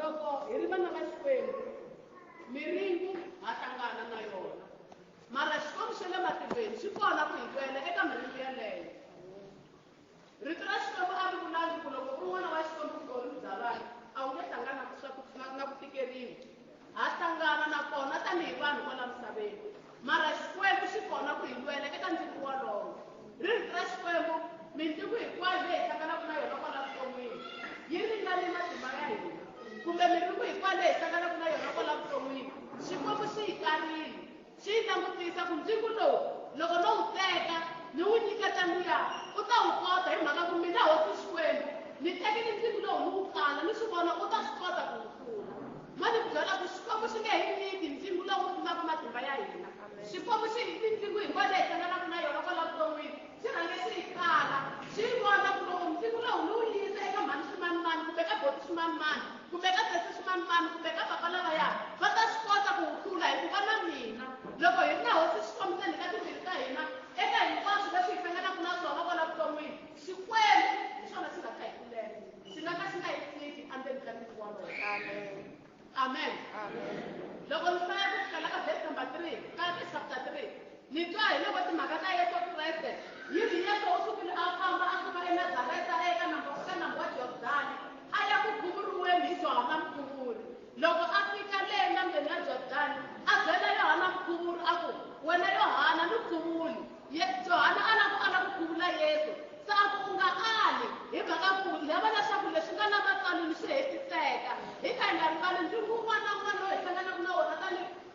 loko hi ri vana va Xikwembu miringu ha hlangana na yona mara Xikwembu xa le matilweni xi kona ku hi lwela eka miringu yaleyo. Rito ra Xikwembu a ri vulangi ku loko u ri n'wana wa Xikwembu ku ri byalani a wu nge hlangana na ku tikeriwa. Ha hlangana nakona tanihi vanhu kwala misaveni mara Xikwembu xi kona ku hi lwela eka ntiko walowo. Rito ra Xikwembu mitiko hinkwayo leyi hi hlanganaka na yona kwala vuton'wini yi ringane matimba ya hina kumbe miringu hinkwayo leyi hi hlanganaka na yona kwala vuton'wini Xikwembu xi hi karile xi hi langutisa ku ntiko lowu loko no wu teka ni wu nyiketa luya u ta wu kota hi mhaka ku mina hosi Xikwembu ni tekile ntiko lowu ni wu kala ni swi vona u ta swi kota ku wu hlula. Ma ni ku byela ku Xikwembu xi nge hi nyiki ntiko lowu wu tlulaka matimba ya hina. Xikwembu xi hi ntiko hinkwayo leyi hi hlanganaka na yona kwala vuton'wini xi rhange xi hi kala xi hi vona ku loko ntiko lowu ni wu yisa eka mhani swimanimani kumbe ka boti swimanimani kumbe ka tesi swimanimani kumbe ka papa lavaya va ta swi kota ku wu hlula hikuva na mina loko hi ri na hosi Xikwembuseni ka timbilu ta hina eka hinkwaswo leswi hi hlanganaka na swona kwala vuton'wini Xikwembu hi swona xi nga ta hi pfulela xi nga ka xi nga hi tshiki endzeni ka ntiko walowo. Amen. Loko ni hlaya ku fikela ka verse number 3 ka chapter 3 ni twa hi loko timhaka ta Yesu Kreste yi ri Yesu u sukile a famba a suka eNazareta eka nambu wa Jordani a ya ku khuvuriweni hi Johana Mkhuvuri. Loko a fika le nambeni ya Jordani a byela Yohana Mkhuvuri a ku wena Yohana ni khuvuli. Johana a lava ku khuvula Yesu se a ku u nga ali hi mhaka ku lava leswaku leswi nga na matsalweni swi hetiseka hi ka hi nga rivali ndzungu wun'wana na wun'wana lowu hi hlanganaka na wona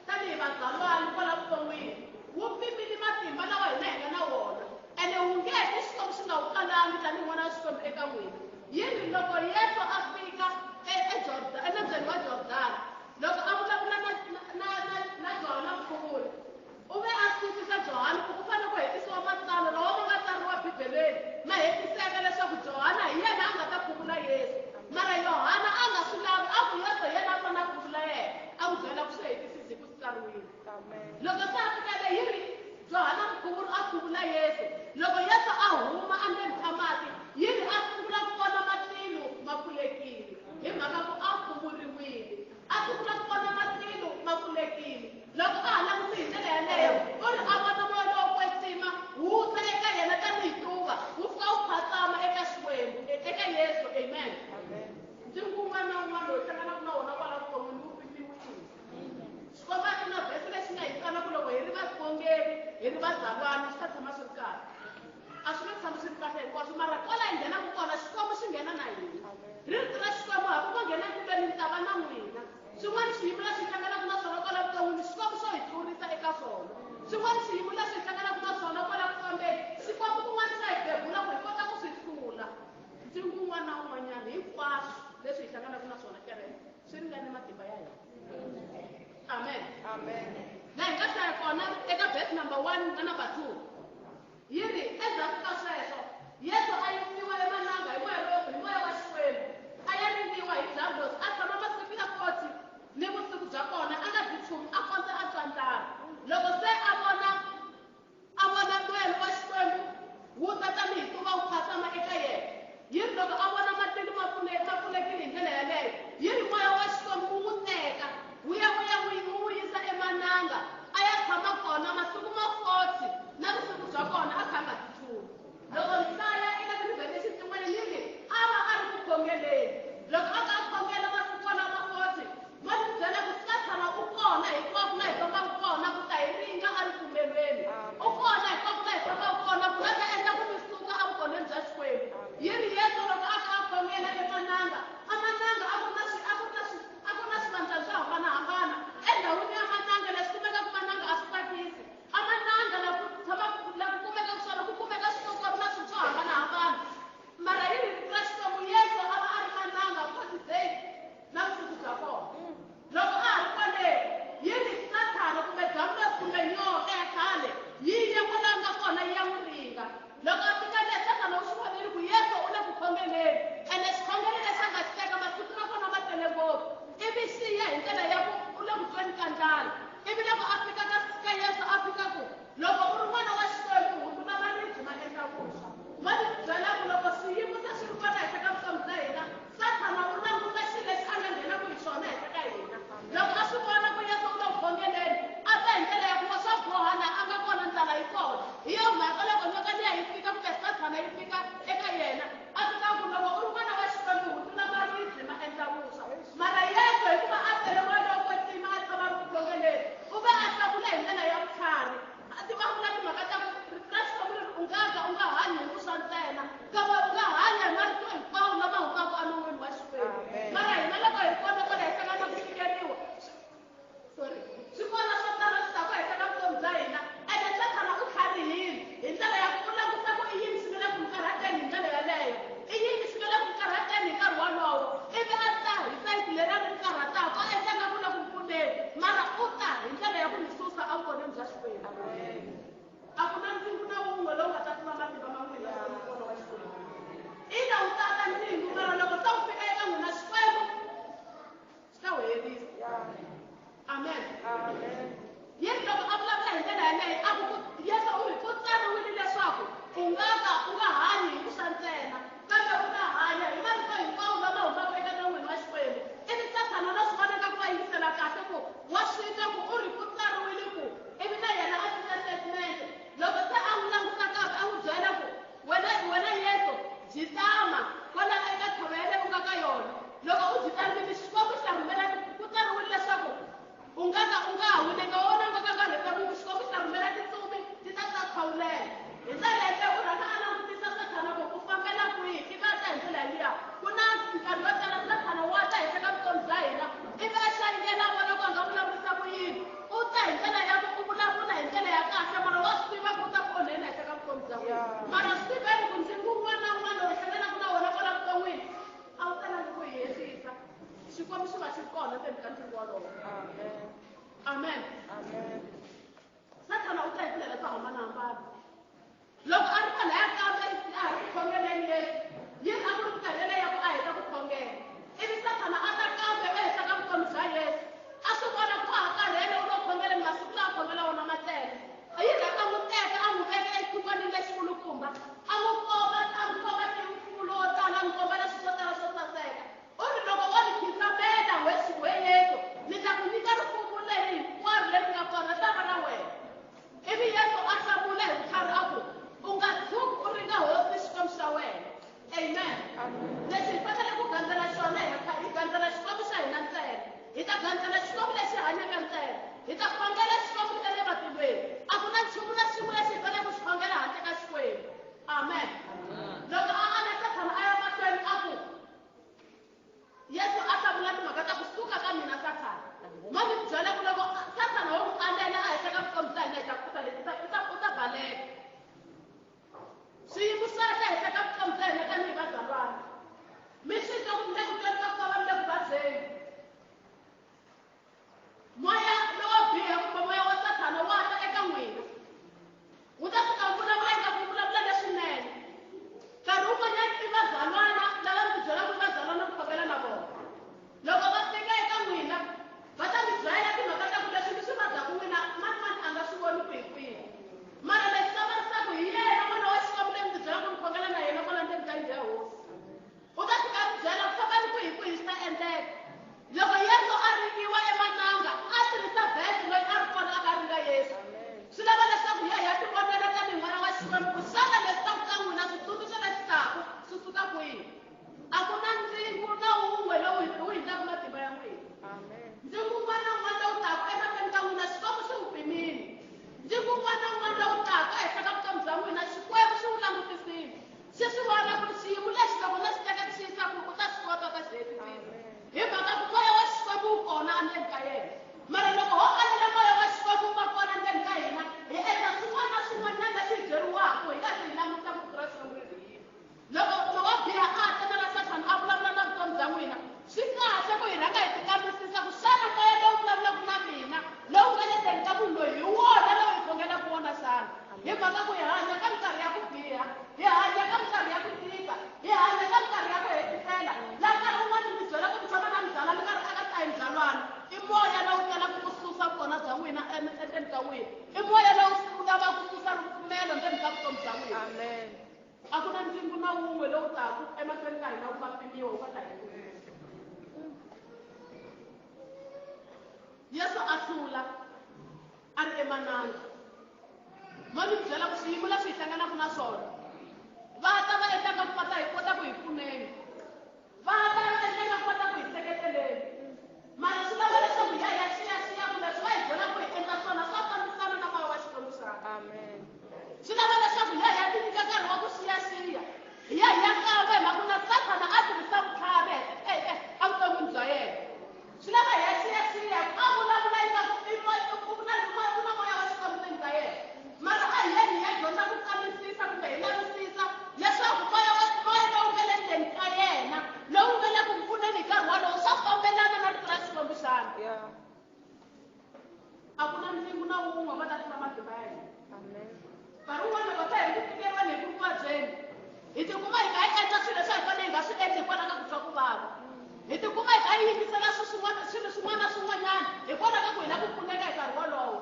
tanihi vazalwana kwala vuton'wini wu pimile matimba lawa hina hi nga na wona ene wu nge heti Xikwembu xi nga wu kalangi tanihi n'wana wa Xikwembu eka n'wina. Yini loko Yesu a fika enambyeni wa Jordani loko a vulavula na Johana Mkhuvuri u ve a susisa Johana ku ku fanele ku hetisiwa matsalwa lawa ma nga tsariwa Bibeleni ma hetiseka leswaku Johana hi yena a nga ta khuvula Yesu mara Yohana a nga swi lavi a ku Yesu hi yena a fanele a khuvula yena a n'wi byela ku swi hetisisi hi ku swi tsariwile. Loko se a fika le hi ri Johana Mkhuvuri a khuvula Yesu loko Yesu a huma endzeni ka mati yi ri a sungula ku vona matilo ma pfulekile hi mhaka ku a khuvuriwile a sungula ku vona matilo ma pfulekile. Loko a ha languti hi ndlela yaleyo u ri a vona moya lowo kwetsima wu ta eka yena tanihi tuva wu fika wu phatsama eka Xikwembu eka Yesu. Amen. Ntsengo wun'wana na wun'wana lowu hlanganaka na wona kwala vuton'wini wu pimiwile. Xikwembu a ri na vhesi lexi nga hi tsala ku loko hi ri vasongeri hi ri vazalwana swi ta tshama swi ri kahle. A swi nge tshami swi ri kahle hinkwaswo mara kwala hi nghenaka kona Xikwembu xi nghena na hina. Rito ra Xikwembu hambi ko nghena kulweni ni ta va na n'wina. Swin'wana swiyimo leswi hi hlanganaka na swona kwala vuton'wini Xikwembu xo hi tlurisa eka swona. Swin'wana swiyimo leswi hi hlanganaka na swona kwala ku fambeni Xikwembu kun'wana xa hi bebula ku hi kota ku swi hlula. Ntsengo wun'wana na wun'wanyana hinkwaswo leswi hi hlanganaka na swona kereke swi ringane matimba ya hina. Amen. Na hi nga hlaya kona eka verse number 1 na number 2 yi ri endzhaku ka sweswo Yesu a yisiwa emananga hi moya wa Xikwembu a ya ringiwa hi Zabuloni a tshama masiku ya 40 ni vusiku bya kona a nga dyi nchumu a kondza a twa ndlala. Loko se a vona moya wa Xikwembu wu ta tanihi tuva wu phatsama eka yena yi ri loko a vona matilo ma pfulekile hi ndlela yaleyo yi ri moya wa Xikwembu wu n'wi teka wu ya wu yisa emananga a ya tshama kona masiku ma 40 na vusiku bya kona a kha nga dyi nchumu. Loko nhlaya eka ti-revelation tin'wana yi ri a va a ri ku khongeleni loko a ka a khongela masiku wala ma 40 ma ni byela ku swi ta tshama u kona hinkwako la hi fambaka kona ku ta hi ringa a ripfumelweni u kona hinkwako la hi fambaka kona ku nga ta endla ku mi suka a vukoneni bya Xikwembu. Yi ri Yesu loko a kha a khongela emananga a ku na swivandla swo hambanahambana endhawini ya mananga leswi kumekaka mananga a swi tsakisi a mananga la ku kumeka swona ku kumeka switokoro na swilo swo hambanahambana mara yi ri ra Xikwembu Yesu a va a ri mananga 40 days na vusiku bya kona. Loko a ha ri kwale yi ri Sathana kumbe Jamlas kumbe nyoka ya khale yi ye kwala nga kona yi ya n'wi ringa. Loko a fika le Sathana u swi vonile ku Yesu u le ku khongeleni ene xikhongelo lexi a nga xi teka masiku ma kona ma tele ngopfu ivi siya hi ndlela ya ku u le ku tweni ka ndlala. Ivi loko a fika ka Yesu a fika ku loko u ri n'wana wa Xikwembu hundzuka maribye ma endla vuswa. Ma ni byela ku loko swiyimo se swi ri kona hi teka vutomi bya hina Sathana u languta xilo lexi a nga nghenaku hi xona Xikwembu xi va xi kona endzeni ka ntlangu wolowo. Amen. Sathana u ta hi tindlela to hambanahambana. Loko a ri kwalaya kambe a ha ri ku khongeleni Yesu, Yesu a ku ri ku karhele ya ku a heta ku khongela. Ivi Sathana a ta kambe ehenhla ka vutomi bya Yesu. A swi vona ku a karhele u lo khongela masiku lawa khongela wona ma tele. Yi rhanga a n'wi teka a n'wi veka exitulwini lexikulukumba. A n'wi komba timfulo wo tala, a n'wi komba leswi swo tala swo saseka. U ri loko wo ni khisamela Yesu, ni ta ku nyika rifumo leri hinkwaro leri nga kona ta va na wena. Ivi Yesu a hlamula hi vutlhari a ku, u nga tshuki u ri nga hosi Xikwembu xa wena. Amen. Leswi hi fanele ku gandzela xona hi gandzela Xikwembu xa hina ntsena. Hi ta gandzela Xikwembu lexi hanyaka ntsena. Hi ta khongela Xikwembu xa le matilweni. A ku na nchumu na xin'we lexi hi fanele ku xi khongela handle ka Xikwembu. Amen. Loko a ala Sathana a ya mahlweni a ku, Yesu a hlamula timhaka ta ku suka ka mina Sathana. Ma ni byela ku loko Sathana wo n'wi alela a heta ka vutomi bya hina hi ta kuta leti u ta baleka. Swiyimo swa le henhla ka vutomi bya hina tanihi vazalwana. Mi swi twa ku mi le ku tweni ka ku va mi le ku vabyeni. Moya lowo biha kumbe moya wa Sathana wa ta eka n'wina. Wu ta fika wu vulavula eka ku vulavula leswinene. Nkarhi wun'wanyana i vazalwana lava mi byela ku vazalwana ku khongela na vona. Loko va fika eka n'wina, va ta mi byela timhaka ta ku leswi mi swi vabyaka n'wina mani a nga swi voni kwihi. Mara leswi hlamarisaka hi yena n'wana wa Xikwembu leyi mi byela ku mi khongela na yena kwala ndzeni ka yindlu ya hosi. U ta fika a mi byela ku fambani kwihi swi ta endleka. Loko Yesu a ringiwa emananga, a tirhisa vhesi loyi a ri kona a nga ringa Yesu. Swi lava leswaku ya ti vonela tanihi n'wana wa Xikwembu ku xana leswi taka ka n'wina switsundzuxo leswi taka swi suka kwihi. A ku na ndzingu na wun'we lowu hi endlaka matimba ya n'wina. Ndzingu wun'wana na wun'wana lowu taka emahlweni ka n'wina Xikwembu xi wu pimile. Ndzingu wun'wana na wun'wana lowu taka ehenhla ka vutomi bya n'wina Xikwembu xi wu langutisile. Xi swi vona ku ri xiyimo lexi loko no xi teka xi yisa ku u ta swi kota ka xi hetisisa. Hi mhaka ku moya wa Xikwembu wu kona endzeni ka yena. Mara loko ho alela moya wa Xikwembu wu va kona endzeni ka hina, hi endla swin'wana na swin'wanyana leswi hi byeriwaka hi nga se hi languta ku tirha Xikwembu ri yini. Loko wo biha a ta na Sathana a vulavula na vutomi bya n'wina, swi kahle ku hi rhanga hi ti kambisisa ku xana moya lowu vulavulaka na mina lowu nga le ndzeni ka munhu loyi hi wona lowu hi khongelaka wona xana. Hi mhaka ku hi hanya ka minkarhi ya ku biha, hi hanya ka minkarhi ya ku tika, hi hanya ka minkarhi ya ku hetisela. Laha nkarhi wun'wana mi byela ku mi tshama na mibyala mi nga ri aka ta hi byalwana. I moya lowu talaka ku susa vukona bya n'wina endzeni ka n'wina. I moya lowu wu lavaka ku susa ripfumelo endzeni ka vutomi bya n'wina. Amen. A ku na ndzingu na wun'we lowu taka emahlweni ka hina wu nga pimiwa wu nga ta hi pfuna. Yesu a hlula a ri emananga. Ma mi byela ku swiyimo leswi hi hlanganaka na swona, va ta va endlaka ku va ta hi kota ku hi pfuneni. Va ta va endlaka ku va ta ku hi seketeleni. Mara swi lava leswaku ya xiyaxiya ku leswi va hi byela ku hi endla swona swa fambisana na moya wa Xikwembu xana. Amen. Swi lava leswaku ya ti nyika nkarhi wa ku xiyaxiya. Ya kambe hi mhaka na Sathana a tirhisa vutlhari evuton'wini bya yena. Swi lava ya xiyaxiya a vulavula ingaku ku na moya wa Xikwembu endzeni ka yena. Mara a hi yeni hi ya dyondza ku kambisisa kumbe hi lavisisa leswaku moya lowu nga le ndzeni ka yena lowu nga le ku pfuneni hi nkarhi wolowo swa fambelana na rito ra Xikwembu xana. A ku na ndzingu na wun'we va ta tiva matimba ya hina. Nkarhi wun'wana loko ta hi ku tikeriweni hi ku vabyeni, hi tikuma hi nga endla swilo leswi hi fanele hi nga swi endli hikwalaho ka ku twa ku vava. Hi tikuma hi nga yingisela swilo swin'wana na swin'wanyana hikwalaho ka ku hi lava ku pfuneka hi nkarhi wolowo.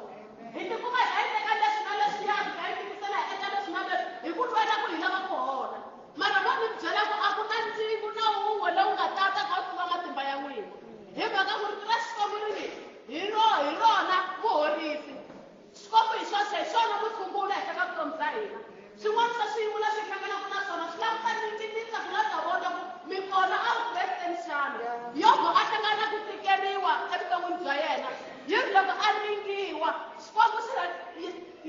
Hi tikuma hi nga yi teka leswi na leswiya hi nga yingisela hi endla leswi na leswi hi ku lwela ku hi lava ku hola. Mara va mi byela ku a ku na ndzingu na wun'we lowu nga tata ka tlula matimba ya n'wina. Hi mhaka ku rito ra Xikwembu ri hi rona vuhorisi. Xikwembu hi xoxe hi xona mutshunguri ehenhla ka vutomi bya hina. Swin'wana swa swiyimo leswi hi hlanganaka na swona swi lava ta ninginisa ku la ta vona ku mi kona a vukresteni xana. Yobo a hlangana ku tikeriwa evuton'wini bya yena. Hi loko a ringiwa Xikwembu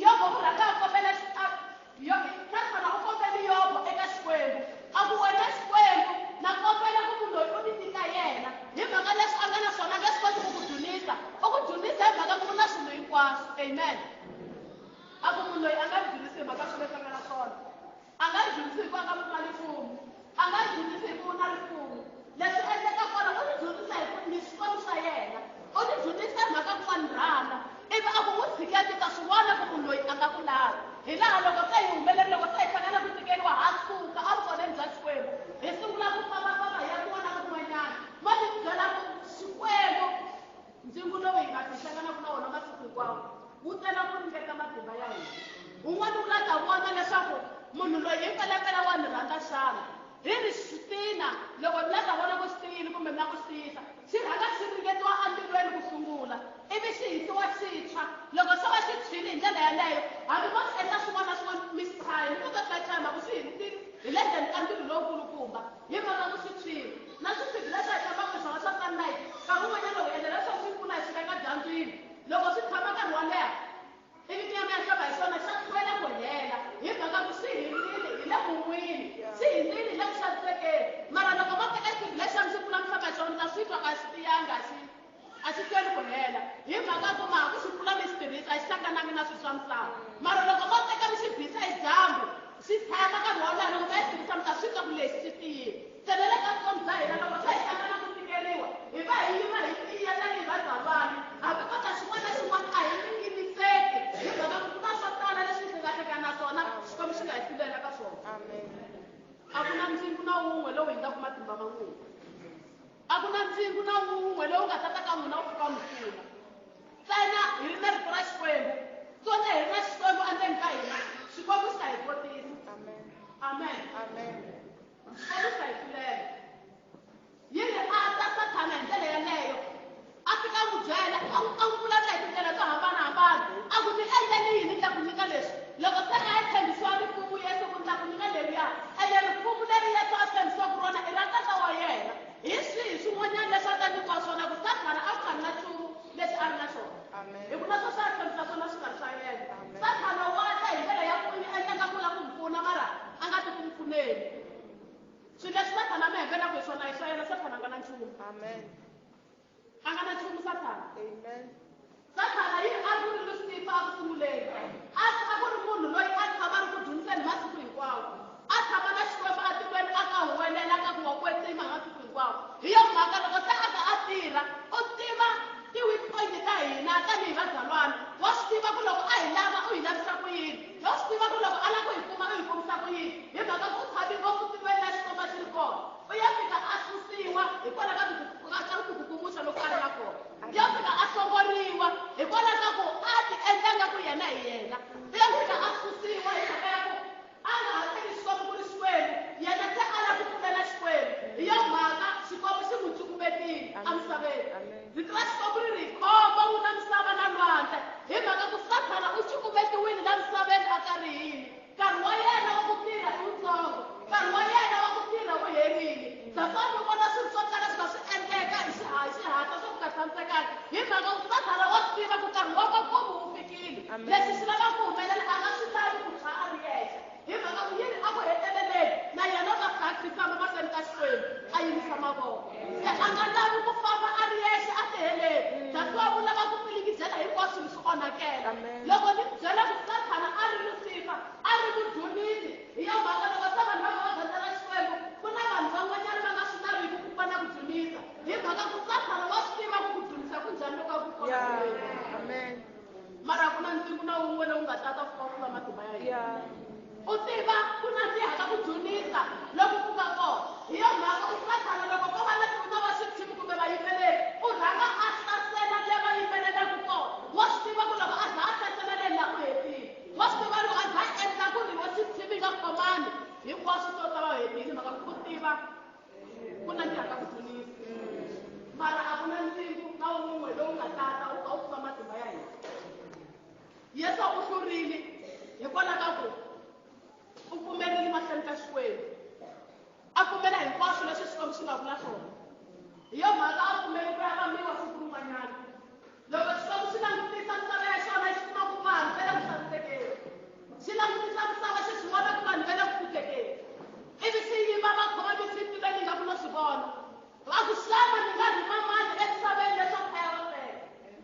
Yobo u rhanga a kombela Sathana u kombeli Yobo eka Xikwembu. A ku wena Xikwembu na kombela ku munhu loyi u ni nyika yena. Hi mhaka leswi a nga na swona nge swi koti ku ku dzunisa. U ku dzunisa hi mhaka ku na swilo hinkwaswo. Amen. A ku munhu loyi a nga dzunisi hi mhaka swilo leswi a nga na swona. A nga dzunisi hi ku a nga mali mfumo. A nga dzunisi hi ku u na rifumo. Leswi endleka kona u ni dzunisa hi ku ni un'wana u lava vona leswaku munhu loyi i mpelampela wa ni rhandza xana hi ri switina loko mi lava vona ku swi tiyile kumbe mi na ku swi tiyisa xi rhanga xi ringetiwa entirhweni ku sungula ivi xi hisiwa xitshwa loko xo va xi tshwile hi ndlela yaleyo hambi mo swi endla swin'wana na swin'wana misithayi mi kota tsakama ku swi hiritile hi le ndzeni ka ntirho lowukulukumba hi mhaka ku swi tshwile na swiphiqo leswi hi tshambaka swona swa sunlight nkarhi wun'wanyana loko endla leswaku swi pfuna hi swiveka dyambyini loko swi tshama nkarhi wo leha ivi mi ya mi ya xava hi swona xa hlwela ku hela hi mhaka ku swi hirile hi le mun'wini swi hirile hi le ku xanisekeni mara loko mo teka xiphiqo lexi a mi swi pfula mi xava hi swona ta swi twa a xi tiyanga a xi hlweli ku hela hi mhaka ku ma ku xi pfula mi xi tirhisa a xi hlanganangi na swilo swa misava mara loko mo teka mi xi bisa hi dyambu swi tshama nkarhi wo leha loko mi ya xi tirhisa mi ta swi twa ku lexi xi tiyile se na le ka vutomi bya hina loko swi hi hlangana ku tikeriwa hi va hi yima hi tiya tanihi vazalwana hambi kota xin'wana na xin'wana a hi tinginiseki hi mhaka ku na swo tala leswi hi hlekahleka na swona xikwembu xi nga hi silela ka swona a ku na ntsingu na wun'we lowu hi ngaku matimba ma n'wina a ku na ntsingu na wun'we lowu nga ta ta ka n'wina wu fika mi pfuna ntsena hi ri na rito ra xikwembu tsona hi ri na xikwembu endzeni ka hina xikwembu xi ta hi kotisa amen xikwembu xi ta hi pfulela yini a ta sathana hi ndlela yaleyo a fika n'wi byela a n'wi vulavula hi tindlela to hambanahambana a ku ni endleni yini ta ku nyika leswi loko se a yi tshembisiwa rifumu yesu ku ta ku nyika leriya ene rifumu leri yesu a tshembisiwa ku rona i ra tata wa yena hi swihi swin'wanyana leswi a ta nyikiwa swona ku sathana a ku nga ri na nchumu leswi a ri na swona hi ku na swo swi a tshembisa swona swi nga ri swa yena sathana wa ta hi ndlela ya ku ni endlaka ku lava ku n'wi pfuna mara a nga ti ku n'wi pfuneni swilo leswi sathana mi hembelaka hi swona hi swa yena sathana a nga na nchumu a nga na nchumu sathana sathana yi a ku ri lusifa a ku sunguleni a ku ri munhu loyi a tshama ri ku dyondziseni masiku hinkwawo a tshama na xikwembu atikweni a nga huwelela ka ku wa kwetsima masiku hinkwawo hi yo mhaka loko se a nga a tirha u tiva ti-weak point ta hina tanihi vazalwana wa swi tiva ku loko a hi lava u hi lavisa ku yini wa swi tiva ku loko a lava ku hi kuma u hi kumisa ku yini hi mhaka ku u tshami ngopfu tiveni la xikomba xi ri kona u ya fika a susiwa hikwalaho ka ku kukumuxa loko a ri na kona ya fika a hlongoriwa hikwalaho ka ku a ti endlanga ku yena hi yena u ya fika a susiwa hi mhaka ya ku a nga ha teki xikwembu ku ri xikwembu yena se a lava ku pfulela xikwembu hi yo mhaka xikwembu xi n'wi cukumetile emisaveni vito ra xikwembu ri ri khombo n'wina misava na lwandle hi mhaka ku sathana u cukumetiwile la misaveni a ka ri yini nkarhi wa yena wa ku tirha i wutsongo nkarhi wa yena wa ku tirha wu herile dasani mi vona swilo swo tala swi nga swi endleka hi xihatla swo ku nga tshamisekanga hi mhaka ku sathana wa swi tiva ku nkarhi wa makumu wu fikile leswi swi lava ku humelela a nga swi lavi ku tshwa a ri yexe hi mhaka ku yini a ku heteleleni na yena u nga sakrifanga mahlweni ka xikwembu a yimisa mavoko se a nga lavi ku famba a ri yexe a tiheleni dasiwa ku lava ku pfilingizela hinkwaswo swilo swi onhakela loko ni byela ku sathana a ri lusifa a ri mudunisi hi yo mhaka loko se vanhu va va gandzela xikwembu ku na vanhu van'wanyana va nga swi laviki ku va na ku dzunisa hi mhaka ku sathana wa swi tiva ku ku dzunisa ku njhani loko a ku kona mara ku na ntsingu na wun'we lowu nga tata ku kula matimba ya hina u tiva ku nandziha ka ku dzunisa loko ku nga kona hi yo mhaka u sathana loko ko va na va xithivi kumbe vayimbeleri u rhanga a hlasela le va yimbelelaka kona wa swi tiva ku loko a za a hlasela le laha ku hetile wa swi tiva loko a za a endla ku ri wa xithivi nga khomani hinkwaswo swo ta va hetile mhaka ku tiva ku nandziha ka ku dzunisa mara a ku na ntsingu na wun'we lowu nga tata u kha u pfuka matimba ya hina yesu u hlurile hikwalaho ka ku u pfumerile mahlweni ka xikwembu a pfumela hinkwaswo leswi xikwembu xi nga vula swona hi yo mhaka a pfumeli ku ya vambiwa siku rin'wanyana loko xikwembu xi langutisa misava ya xona xi kuma ku vanhu va le ku xanisekeni xi langutisa misava xi swi vona ku vanhu va le ku hluphekeni ivi xi yima va khoma misipileni nga ku no swi vona va ku xana ni nga rhuma mani emisaveni leswaku a ya va teka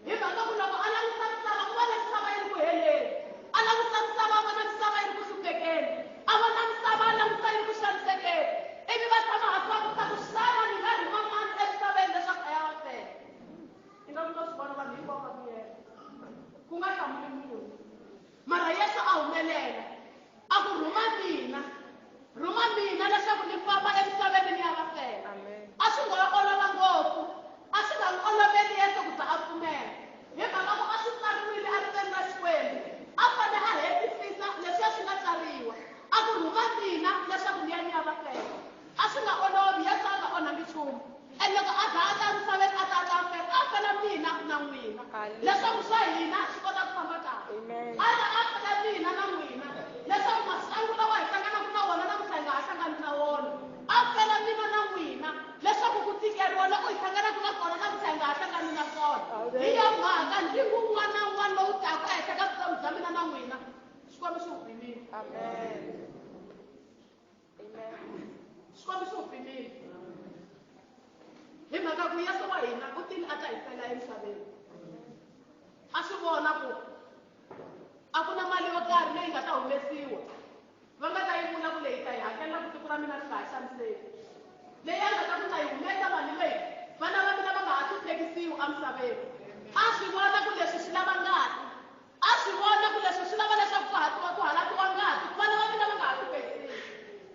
hi mhaka ku loko a langusa misava ku vona misava yi ri ku heleni a langusa misava a vona misava yi ri ku hluphekeni a vona misava a langusa yi ri ku xanisekeni ivi va tshama hansi va kuta ku xana ni nga rhuma mani emisaveni leswaku a ya va teka i nga ku to swi vona vanhu hinkwavo va vuyela ku nga hlamuli munhu mara yesu a humelela a ku rhuma mina leswaku ni famba emisaveni ni ya va teka a swi nga olova ngopfu a swi nga oloveli yesu ku za a pfumela hi mhaka ku a swi tsariwile a ri teni ra xikwembu a fane a hetisisa leswaku swa hina swi kota ku famba kahle. A pfuna mina na n'wina leswaku masiku lawa hi hlanganaka na wona namuntlha hi nga ha hlangani na wona. A pfuna mina na n'wina leswaku ku tikeriwa loko hi hlanganaka na kona namuntlha hi nga ha hlangani na kona. Hi yo mhaka ntlimbo wun'wana na wun'wana lowu taka ehenhla ka vutomi bya mina na n'wina Xikwembu xi wu pimile. Xikwembu xi wu pimile. Hi mhaka ku Yesu wa hina u tile a ta hi fela emisaveni. A swi vona ku a ku na mali yo karhi leyi nga ta humesiwa va nga ta yi vula ku leyi ta hi hakelela ku tiko ra mina ri nga ha xaniseki. Leyi a nga ta ku ta yi humesa mali leyi vana va mina va nga ha hluphekisiwi emisaveni. A swi vona ku leswi swi lava ngati. A swi vona ku leswi swi lava leswaku ku halatiwa ngati vana va mina va nga ha hluphekisiwi.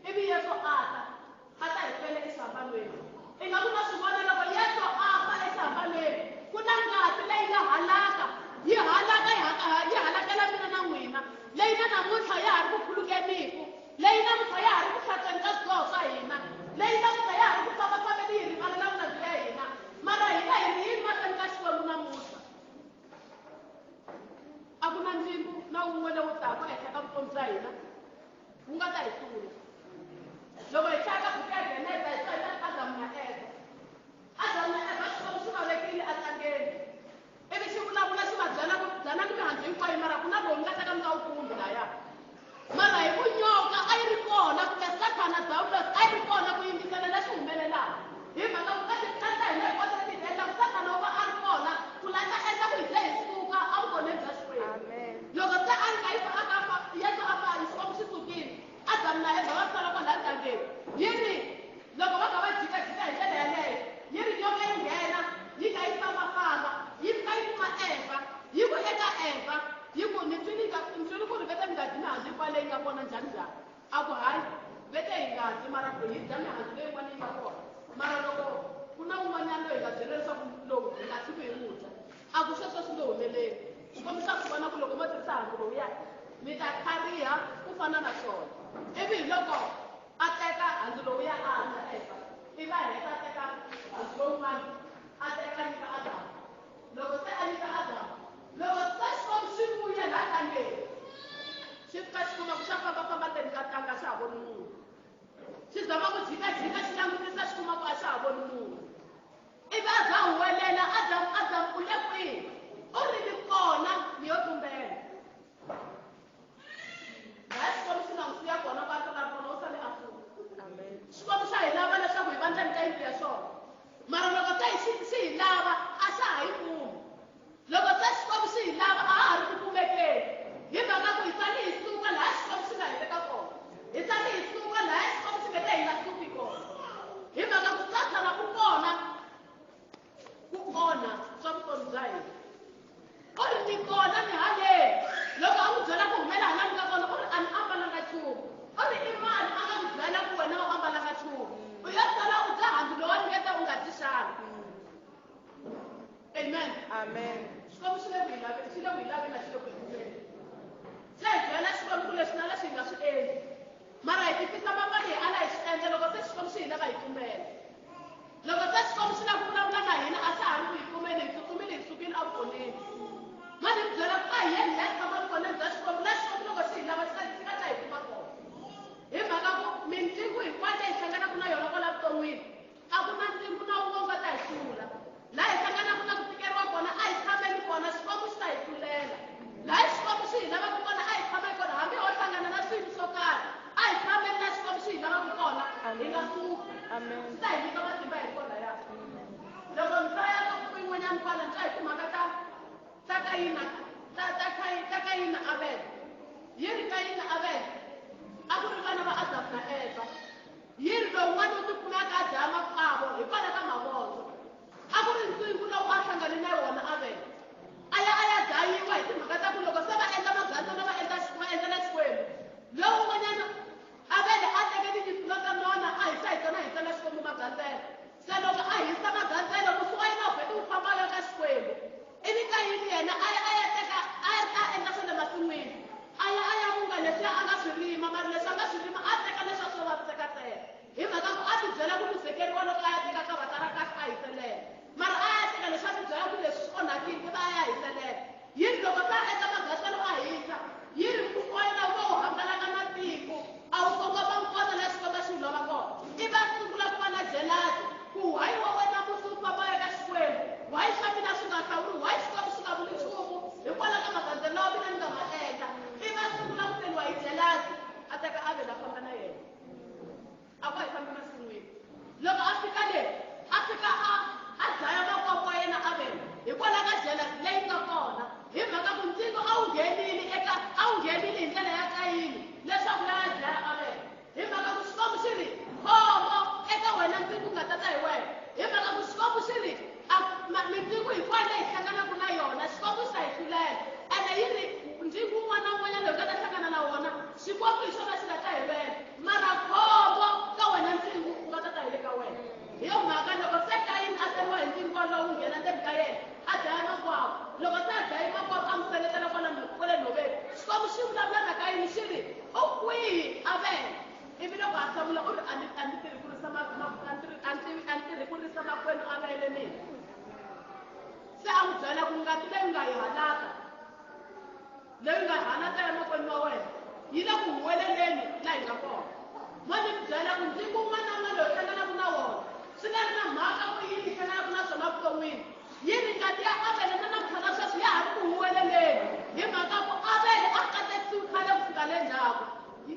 Ivi Yesu a ta hi fela exihambanweni. I nga ku na swi vona loko Yesu a fa exihambanweni ku na ngati leyi nga halaka yi halakela mina na n'wina leyi na namuntlha ya ha ri ku khulukeniku leyi namuntlha ya ha ri ku hlantsweni ka swidyoho swa hina leyi namuntlha ya ha ri ku fambafambeni hi rivala na vunandzi bya hina mara hina hi ri yini mahlweni ka Xikwembu namuntlha. A ku na ntlimbo na wun'we lowu taka ehenhla ka vutomi bya hina wu nga ta hi hlula. Loko hi hlaya ka buku ya Geneza hi hlaya Adamu na Eva. Adamu na Eva Xikwembu xi va vekile entlangeni. Ivi xi vulavula xi va byela ku byanani mihandzu hinkwayo mara ku na lowu nga teka mi nga wu kumbi lahaya. Mara hi ku nyoka a yi ri kona kumbe Sathana Dawulos a yi ri kona ku yingisela leswi humelelaka. Hi mhaka ku ka titlanta hina hi kota ti endla ku Sathana u va a ri kona ku lata endla ku hi ze hi suka a vukoneni bya Xikwembu. Loko se a ri nga yi fa a ka fa Yesu a fa hi Xikwembu xi sukile Adamu na Eva va sala kwala ntlangeni. Yini loko va kha va jikajika hi ndlela yaleyo yi ri nyoka yi nghena yi kha yi fambafamba yi fika yi kuma Eva yi ku eka Eva yi ku ni twini ku ri vete mi nga dyi mihandzu hinkwayo leyi nga kona njhani njhani. A ku hayi vete hi nga dyi mara hi dya mihandzu leyin'wana yi nga kona mara loko ku na wun'wanyana loyi hi nga byela leswaku lowu hi nga tshiki hi n'wu dya. A ku sweswo swi nge humeleli. Xikwembu xa ku vona ku loko mo tirhisa handzu lowuya mi ta tlhariha ku fana na swona. Ivi hi loko a teka handzu lowuya a handza Eva ivi a heta a teka handzu lowun'wana a teka nyika Adamu. Loko se a nyika Adamu loko se Xikwembu xi vuye laha tlangeni xi fika xi kuma ku xa fambafamba ndzeni ka tlanga xa ha voni munhu. Xi zama ku jikajika xi langutisa xi kuma ku a xa ha voni munhu. Ivi a za huwelela Adamu u le kwihi? U ri ni kona ni yo tumbela. Laha Xikwembu xi nga n'wi siya kona va tlanga kona u sale a pfuna. Xikwembu xa hi lava leswaku hi va ndzeni ka yindlu ya swona mara loko se xi hi lava a xa ha yi kumi. Loko se Xikwembu xi hi lava a ha ri ku kumekeni hi mhaka ku hi sale hi suka laha Xikwembu xi nga hi veka kona. Hi sale hi suka laha Xikwembu xi vete hi nga suki kona. Hi mhaka ku Sathana ku kona ku onha swa vutomi bya hina. U ri ni kona ni haleni loko a n'wi byela ku humela hala mi nga kona u ri a ni ambalanga nchumu. U ri i mani a nga ku byela ku wena u ambalanga nchumu. U yo sala u dya handzu lowa ni ngeta u nga dyi xana. Amen. Xikwembu xi le ku hi laveni xi le ku hi laveni xi le ku hi kumeni. Se hi byela Xikwembu ku leswi na leswi hi nga swi endli mara hi tifisa mama leyi a la hi swi endla loko se Xikwembu xi hi lava hi kumela. Loko se Xikwembu xi lava ku vulavula na hina a xa ha ri ku hi kumeni hi tsutsumile hi sukile evukoneni. Ma ni byela ku a hi yeni hi ya tshama vukoneni bya Xikwembu laha Xikwembu loko xi hi lava xi nga ta hi kuma kona. Hi mhaka ku mitlimbo hinkwayo leyi hi hlanganaka na yona kwala vuton'wini a ku na ntlimbo na wun'we wu nga ta hi hlula. Laha hi hlanganaka na ku tikeriwa kona a hi tshameni kona Xikwembu xi ta hi hlulela. Laha Xikwembu xi hi lavaka kona a hi tshama kona hambi ho hlangana na swilo swo karhi a hi tshameni laha Xikwembu xi hi lavaka kona hi nga suki. Swi ta hi nyika matimba hi kona ya. Loko ndzi ya ka ku yin'wanyana kwala ndzi ya hi timhaka ta Kayini Abel. Yi ri Kayini Abel a ku ri vana va Adamu na Eva. Yi ri lowun'wana u tikumaka a dya makwavo hikwalaho ka mavondzo. A ku ri ntlimbo lowu a hlangane na wona Abel. A ya dlayiwa hi timhaka ta ku loko se va endla magandzelelo va endlela Xikwembu. Lowun'wanyana Abel a teke tinyimpfulo ta nona a hisa hi tona hi tsala Xikwembu magandzelelo. Se loko a hisa magandzelelo musi wa yena u vhete wu famba ka Xikwembu. Ivi Kayini yena a endla swa le masin'wini. A ya munga leswi a nga swi rima mara leswi a nga swi rima a teka leswi a swo vavisekateka. Hi mhaka ku a ti byela ku luzekeriwa loko a ya teka ka vatara kahle a hi ku nghena ndzeni ka yena a dlaya makwavo loko se a dlaye makwavo a n'wi seletela kwale nhoveni xikwembu xi vulavula na Kayini xi ri u kwihi Abele ivi loko a hlamula u ri a ni tirhi ku risa makwenu Abele mina se a n'wi byela ku ngati leyi nga yi halaka emakwenu wa wena yi le ku huweleleni laha hi nga kona mo ni mi byela ku ndzi kun'wana na un'wana loyi u hlanganaka na wona swi nga ri na mhaka ku yini hi hlanganaka na swona vuton'wini yini ngati ya Abele na namuntlha na sweswi ya ha ri ku huweleleni hi mhaka ku Abele a katekisiwi khale ku fika le ndzhaku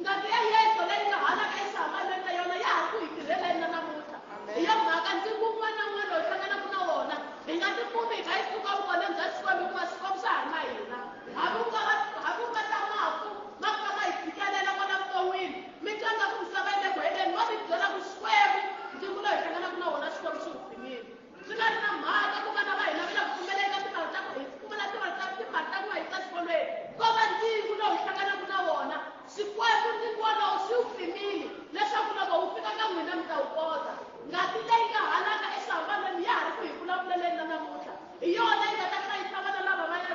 ngati ya Yesu leyi nga halaka exihambanweni na yona ya ha ri ku hi tirheleni na namuntlha hi yo mhaka ndzi kun'wana na un'wana loyi u hlanganaka na wona hi nga ti kumi hi kha hi suka vukoneni bya Xikwembu hikuva Xikwembu xa ha ri na hina hambi u nga ta mafu ma fika ma hi tshikelela kwala vuton'wini mi twa nga ku misava yi le ku heleni wa mi byela ku Xikwembu ndzingu loyi hi hlanganaka na wona Xikwembu xi wu pfimile swi nga ri na mhaka ku vana va hina va le ku pfumeleka timali ta ku hi pfumela timali ta ku va yisa xikolweni ko va ndzingu lowu hi hlanganaka na wona Xikwembu ndzingu wolowo xi wu pfimile leswaku loko wu fika ka n'wina mi ta wu kota ngati leyi nga halaka exihambanweni ya ha ri ku hi vulavuleleni na namuntlha hi yona yi nga ta ka yi tshama na lava va ya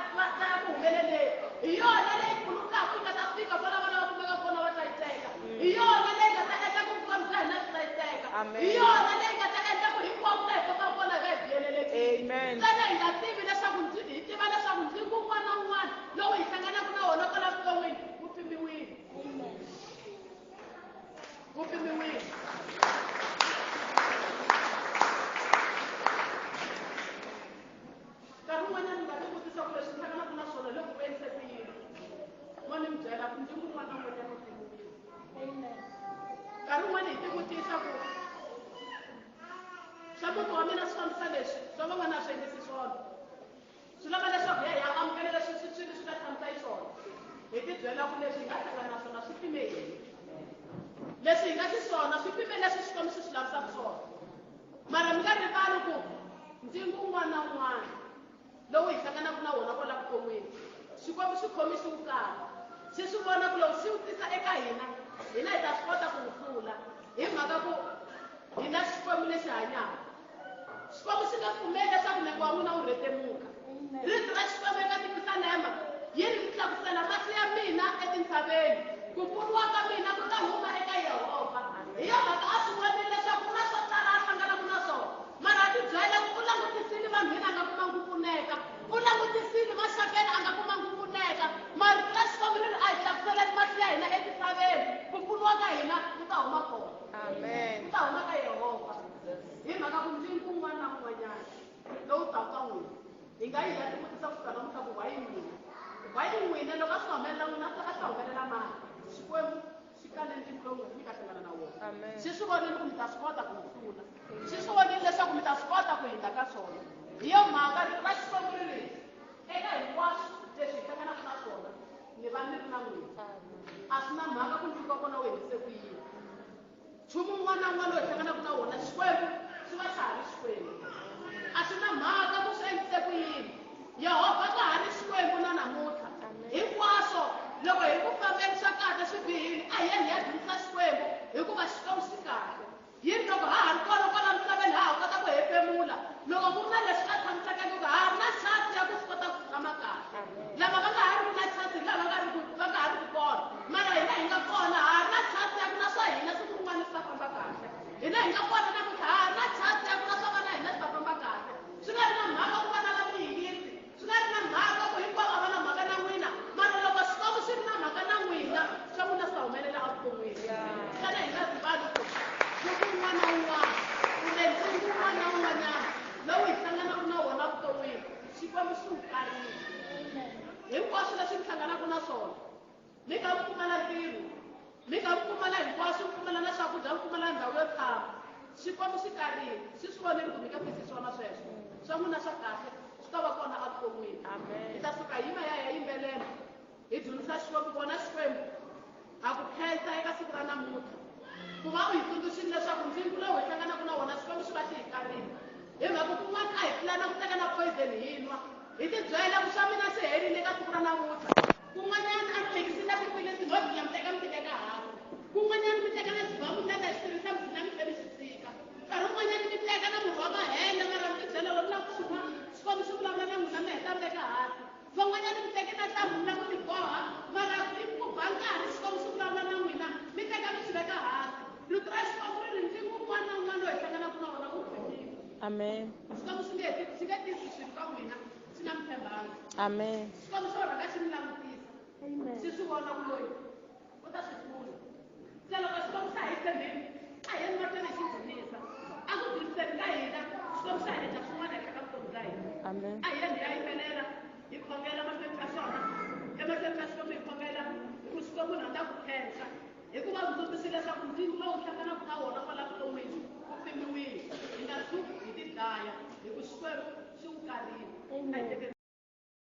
ku humeleleni hi yona leyi khulukaka yi nga ta fika kwala vana va kumeka kona va hlayiseka hi yona leyi nga ta endla ku vutomi bya hina byi hlayiseka hi yona leyi nga ta endla ku hinkwavo ta hi kota ku vona hi va hi biyelelekile ntsena hi nga tivi leswaku hi tiva leswaku ndzingu wun'wana na wun'wana lowu hi hlanganaka na wona kwala vuton'wini wu pimiwile nkarhi wun'wanyana ni nga ti vutisa ku leswi hlanganaka na swona loko ku endlise ku yini mo ni mi byela ku ndzingu wun'wana na wun'wanyana wu pimiwile nkarhi wun'wana hi ti vutisa ku swa muti wa mina swi fambisa leswi swa van'wana a swi endlisi swona swi lava leswaku hi amukela leswi swi nga tshamisa hi swona hi ti byela ku leswi hi nga hlangana na swona swi pime yini leswi hi nga xiswona swi pime leswi Xikwembu swi swi lavisaka swona mara mi nga rivali ku ndzingu wun'wana na wun'wana lowu hi hlanganaka na wona kwala vuton'wini Xikwembu xi khomi xi wu kala xi swi vona ku loko xi wu tisa eka hina hi ta swi kota ku wu hlula hi mhaka ku hi na Xikwembu lexi hanyaka Xikwembu xi nga pfumeli leswaku nengo wa n'wina wu rhetemuka rito ra Xikwembu eka Tipisalema yi ri tlakusela masi ya mina etintshaveni ku pfuniwa ka mina ku ta huma eka Yehova hi yo mhaka a swi vonile leswaku ku na swo tala a hlanganaka na swona mara a ti byela ku u langutisile vanhu hina a nga kumangi ku pfuneka u langutisile maxakeni a nga kumangi ku pfuneka mara ra Xikwembu ri ri a hi tlakuseleni masi ya hina etintshaveni ku pfuniwa ka hina ku ta huma kona ku ta huma ka Yehova hi mhaka ku ndzingu wun'wana na wun'wanyana lowu taka ka n'wina hi nga yi ya ti vutisa ku fika namuntlha ku why n'wina loko a swi humelela n'wina a swi humelela mani Xikwembu xi kale ndzingu lowu mi ka hlangana na wona xi swi vonile ku mi ta swi kota ku hlula xi swi vonile leswaku mi ta swi kota ku hindza ka swona hi yo mhaka rito ra Xikwembu ri ri eka hinkwaswo leswi hi hlanganaka na swona ni va ni ri na n'wina a swi na mhaka ku ndzingu wa kona wu endlise ku yini nchumu wun'wana na wun'wana loyi hi hlanganaka na wona Xikwembu swi va swa ha ri Xikwembu a swi na mhaka ku swi endlise ku yini Yehova ka ha ri Xikwembu na namuntlha hinkwaswo loko hi ku fambeni swa kahle swi bihile a hi ya hi ya dyondzisa Xikwembu hikuva Xikwembu xi kahle yini loko ha ha ri kona kwala misaveni ha ha kota ku hefemula loko ku ri na leswi nga tshamiseka ku ha ri na chance ya ku swi kota ku tshama kahle lava va nga ha ri na chance lava va nga ha ri ku kona mara hina hi nga kona ha ri na chance ya ku na swa hina siku rin'wana swi ta famba kahle hina hi nga kona namuntlha ha ri na chance ya ku na swa vana hina swi ta famba kahle swi nga ri na mhaka ku vana va mihingisi swi nga ri na mhaka ku hinkwavo va na mhaka na n'wina mara loko Xikwembu xi ri na mhaka na n'wina swa n'wina swi ta humelela evuton'wini xana hi nga rivali ku siku wun'wana na wun'wana kumbe ntsengo wun'wana na wun'wanyana lowu hi hlanganaka na wona vuton'wini Xikwembu xi wu karile hinkwaswo leswi mi hlanganaka na swona mi nga mi pfumala ntirho mi nga mi pfumala hinkwaswo mi pfumala na swakudya mi pfumala ndhawu yo tshama Xikwembu xi karile xi swi vonile ku mi nga fisi swona sweswo swa n'wina swa kahle swi ta va kona evuton'wini hi ta suka hi yima ya hi yimbelela hi dyondzisa Xikwembu vona Xikwembu a ku khensa eka siku ra namuntlha ku va u hi tsundzuxile leswaku ndzingu lowu hi hlanganaka na wona Xikwembu xi va xi hi karile hi mhaka kun'wana a hi pulana ku teka na poison hi nwa hi ti byela ku swa mina swi herile ka siku ra namuntlha kun'wanyana a mi mekisile tiphilisi no biya mi teka hafu kun'wanyana mi teka na xibamu mi tirhisa mi dlina mi tlhela mi xi tshika nkarhi wun'wanyana mi teka na murhi wa mahele mara mi ti byela loko na ku Amen. Xikwembu swi nge tisi swilo ka n'wina swi nga mi tshembanga. Amen. Xikwembu xo rhanga xi mi langutisa xi swi vona ku loyi u ta swi pfuna. Se loko Xikwembu xa hi tshembeni a hi yeni mahlweni hi xi dzunisa a ku dzunisieni ka hina Xikwembu xa hi endla swin'wana eka vutomi bya hina. Amen. A hi yeni hi ya yimbelela hi khongela mahlweni ka xona emahlweni ka Xikwembu hi khongela hi ku Xikwembu na ta ku khensa hikuva u dzunisi leswaku ndzilo lowu hlanganaka na wona kwala vuton'wini wu pimiwile hi nga tshuki hi ti dlaya hi ku Xikwembu xi wu karile.